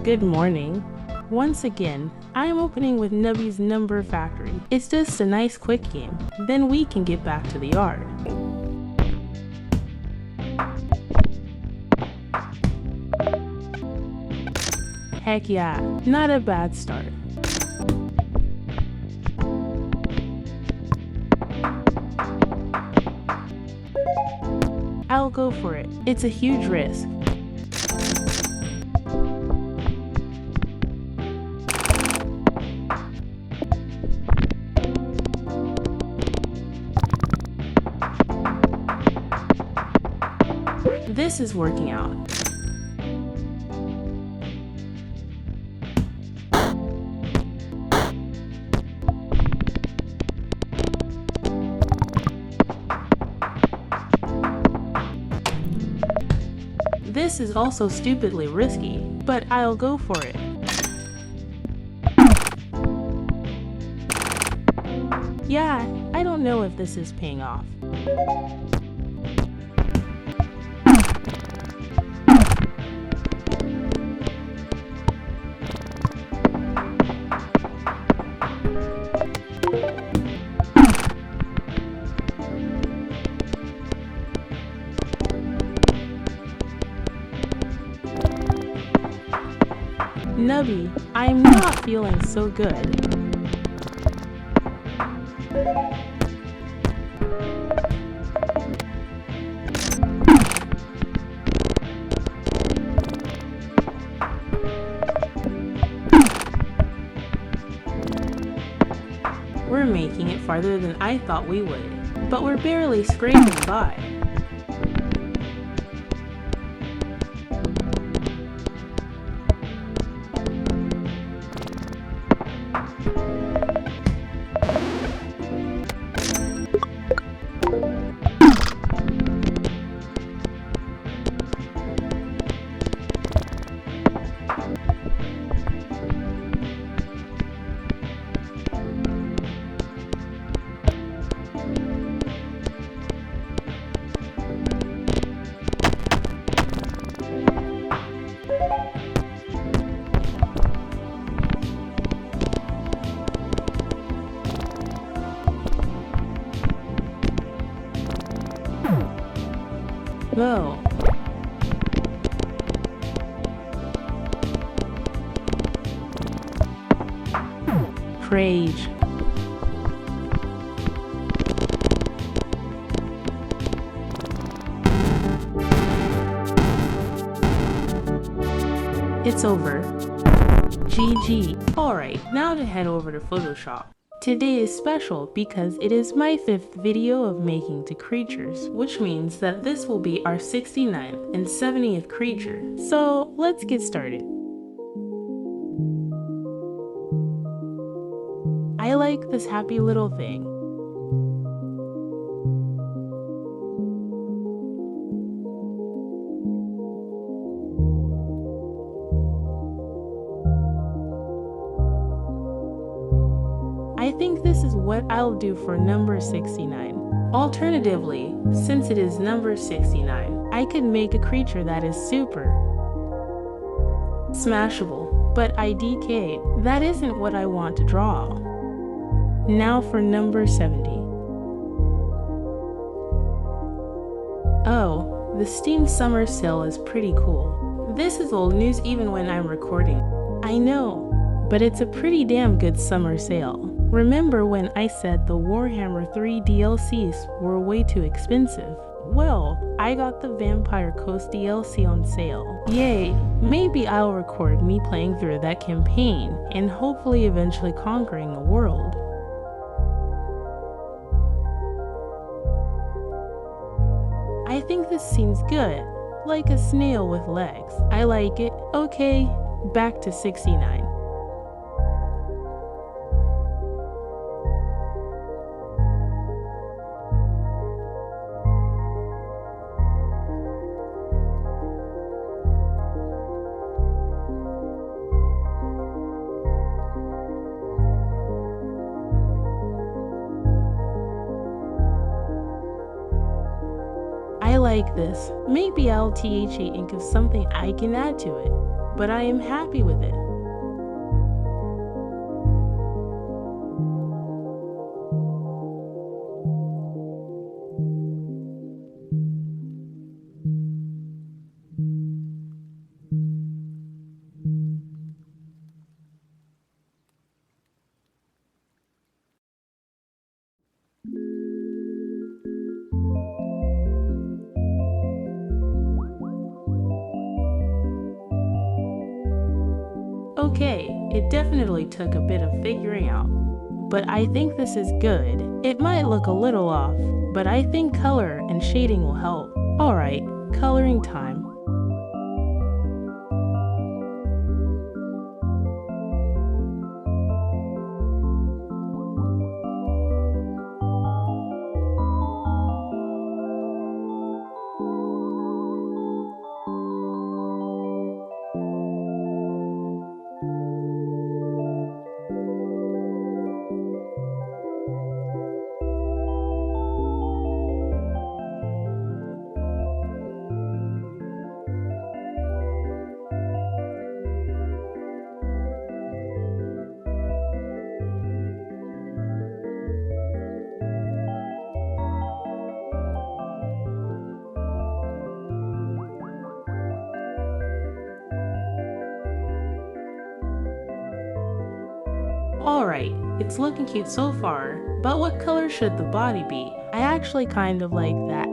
Good morning. Once again, I am opening with Nubby's Number Factory. It's just a nice quick game, then we can get back to the yard. Heck yeah, not a bad start. I'll go for it. It's a huge risk. This is working out. This is also stupidly risky, but I'll go for it. Yeah, I don't know if this is paying off. Nubby, I'm not feeling so good. We're making it farther than I thought we would, but we're barely scraping by. No. Rage. It's over. GG. Alright, now to head over to Photoshop. Today is special because it is my 5th video of making the creatures, which means that this will be our 69th and 70th creature. So let's get started. I like this happy little thing. I think this is what I'll do for number 69. Alternatively, since it is number 69, I could make a creature that is super smashable, but IDK, that isn't what I want to draw. Now for number 70. Oh, the Steam Summer Sale is pretty cool. This is old news even when I'm recording. I know, but it's a pretty damn good summer sale. Remember when I said the Warhammer 3 DLCs were way too expensive? Well, I got the Vampire Coast DLC on sale. Yay! Maybe I'll record me playing through that campaign and hopefully eventually conquering the world. I think this seems good, like a snail with legs. I like it. Okay, back to 69. like this. Maybe I'll THA ink of something I can add to it. but I am happy with it. Okay, it definitely took a bit of figuring out, but I think this is good. It might look a little off, but I think color and shading will help. Alright, coloring time. Alright, it's looking cute so far, but what color should the body be? I actually kind of like that.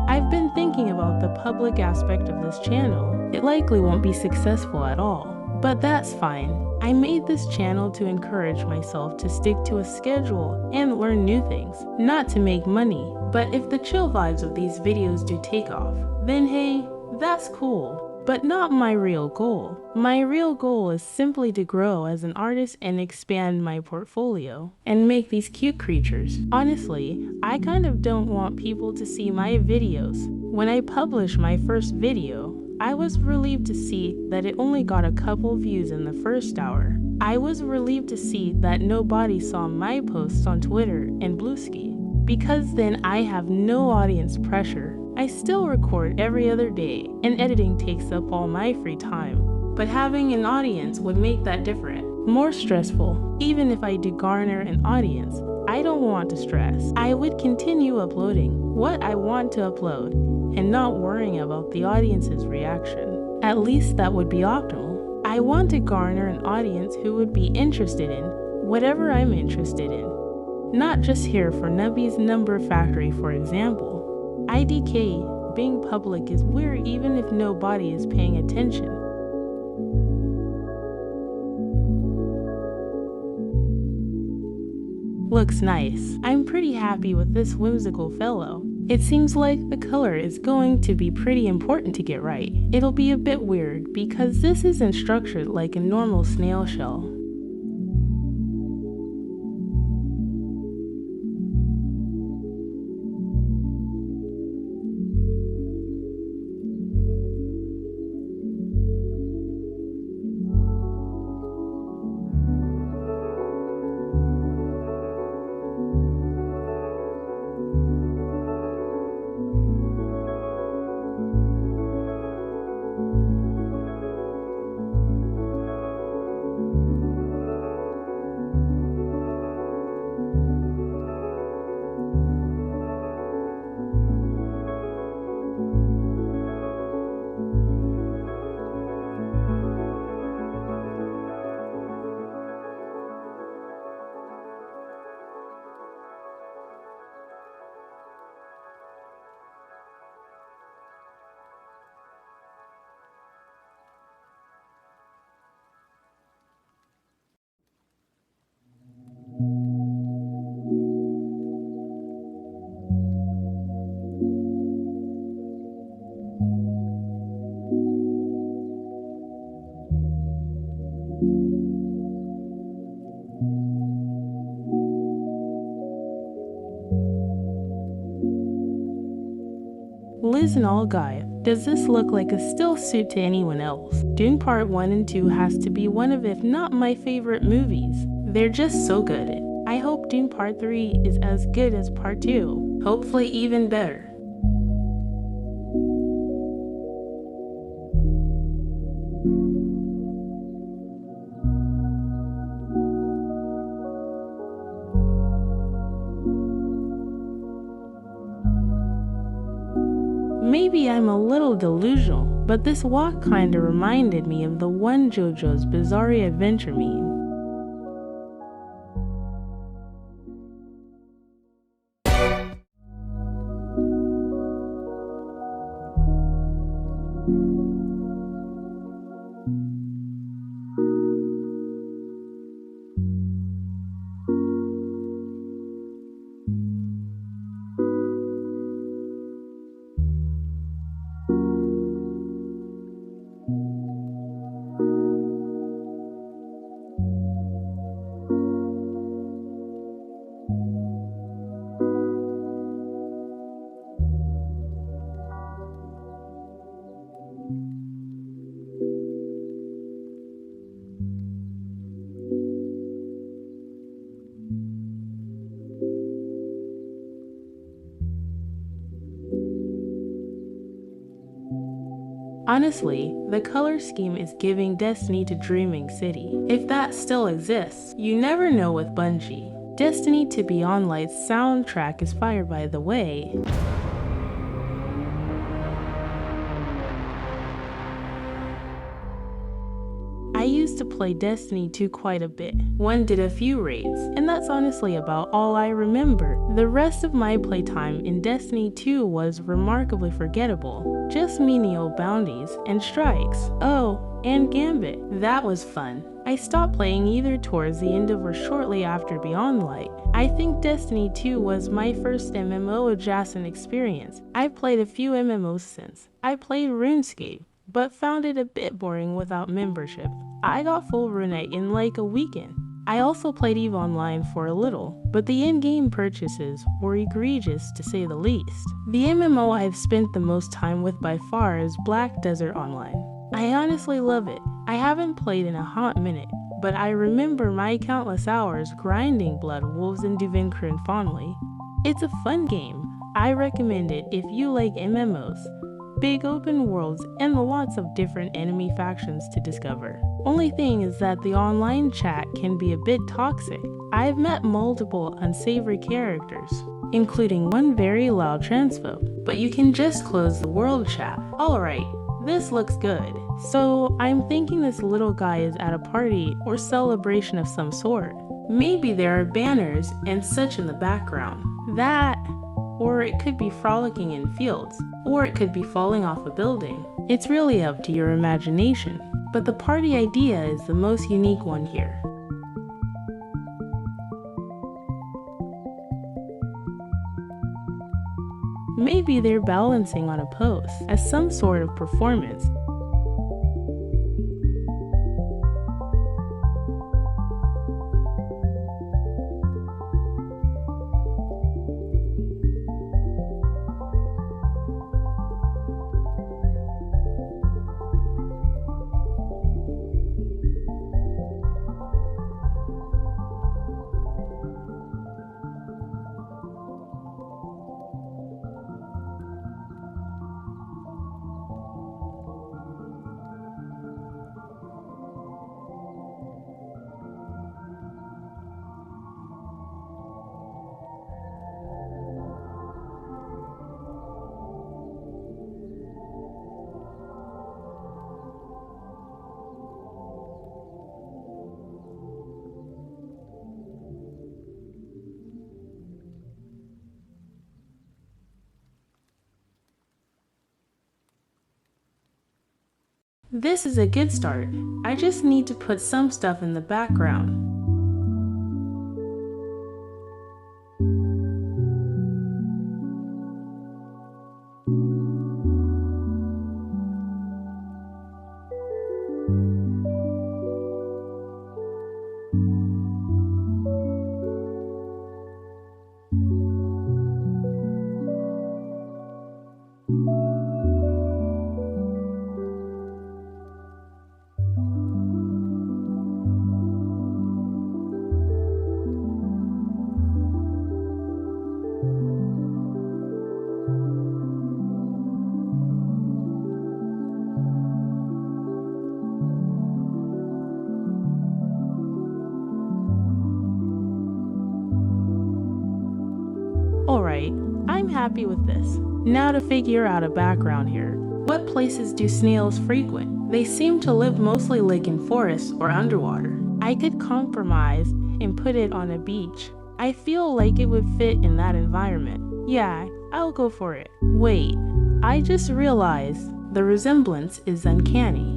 I've been thinking about the public aspect of this channel. It likely won't be successful at all, but that's fine. I made this channel to encourage myself to stick to a schedule and learn new things, not to make money. But if the chill vibes of these videos do take off, then hey, that's cool. But not my real goal. My real goal is simply to grow as an artist and expand my portfolio and make these cute creatures. Honestly, I kind of don't want people to see my videos. When I published my first video, I was relieved to see that it only got a couple views in the first hour. I was relieved to see that nobody saw my posts on Twitter and Bluesky, because then I have no audience pressure. I still record every other day, and editing takes up all my free time. But having an audience would make that different, more stressful. Even if I do garner an audience, I don't want to stress. I would continue uploading what I want to upload, and not worrying about the audience's reaction. At least that would be optimal. I want to garner an audience who would be interested in whatever I'm interested in. Not just here for Nubby's Number Factory, for example. IDK being public is weird even if nobody is paying attention. Looks nice. I'm pretty happy with this whimsical fellow. It seems like the color is going to be pretty important to get right. It'll be a bit weird because this isn't structured like a normal snail shell. Liz and Allguy, does this look like a still suit to anyone else? Dune Part 1 and 2 has to be one of, if not my favorite movies. They're just so good. I hope Dune Part 3 is as good as Part 2. Hopefully even better. Maybe I'm a little delusional, but this walk kinda reminded me of the one JoJo's Bizarre Adventure meme. Honestly, the color scheme is giving Destiny to Dreaming City, if that still exists. You never know with Bungie. Destiny to Beyond Light's soundtrack is fire, by the way. I used to play Destiny 2 quite a bit. One did a few raids, and that's honestly about all I remember. The rest of my playtime in Destiny 2 was remarkably forgettable. Just menial bounties and strikes. Oh, and Gambit. That was fun. I stopped playing either towards the end of or shortly after Beyond Light. I think Destiny 2 was my first MMO adjacent experience. I've played a few MMOs since. I played RuneScape, but found it a bit boring without membership. I got full Runite in like a weekend. I also played EVE Online for a little, but the in-game purchases were egregious to say the least. The MMO I've spent the most time with by far is Black Desert Online. I honestly love it. I haven't played in a hot minute, but I remember my countless hours grinding Blood Wolves and Duvincrin fondly. It's a fun game. I recommend it if you like MMOs. Big open worlds, and lots of different enemy factions to discover. Only thing is that the online chat can be a bit toxic. I've met multiple unsavory characters, including one very loud transphobe, but you can just close the world chat. Alright, this looks good. So I'm thinking this little guy is at a party or celebration of some sort. Maybe there are banners and such in the background. Or it could be frolicking in fields, or it could be falling off a building. It's really up to your imagination, but the party idea is the most unique one here. Maybe they're balancing on a pose as some sort of performance. This is a good start. I just need to put some stuff in the background. Alright, I'm happy with this. Now to figure out a background here. What places do snails frequent? They seem to live mostly like in forests or underwater. I could compromise and put it on a beach. I feel like it would fit in that environment. Yeah, I'll go for it. Wait, I just realized the resemblance is uncanny.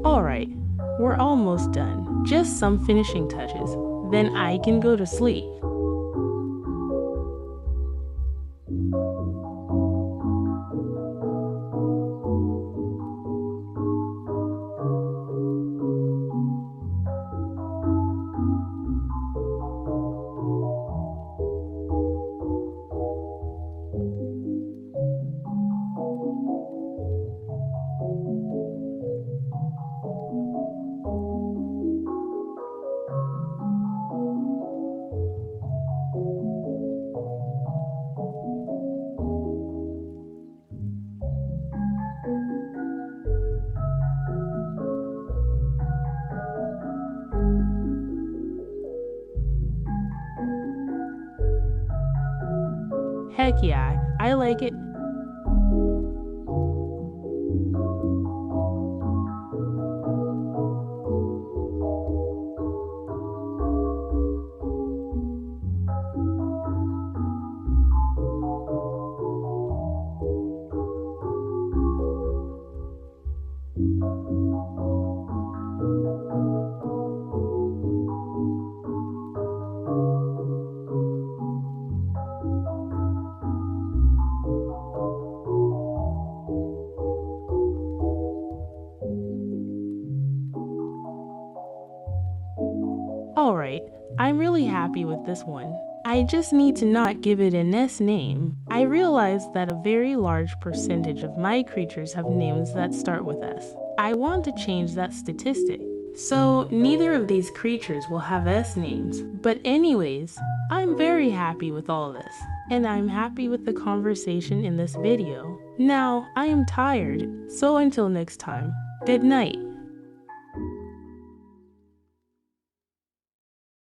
Alright, we're almost done. Just some finishing touches. Then I can go to sleep. Heck yeah, I like it. Alright, I'm really happy with this one. I just need to not give it an S name. I realize that a very large percentage of my creatures have names that start with S. I want to change that statistic. So neither of these creatures will have S names. But anyways, I'm very happy with all this. And I'm happy with the conversation in this video. Now, I am tired, so until next time, good night.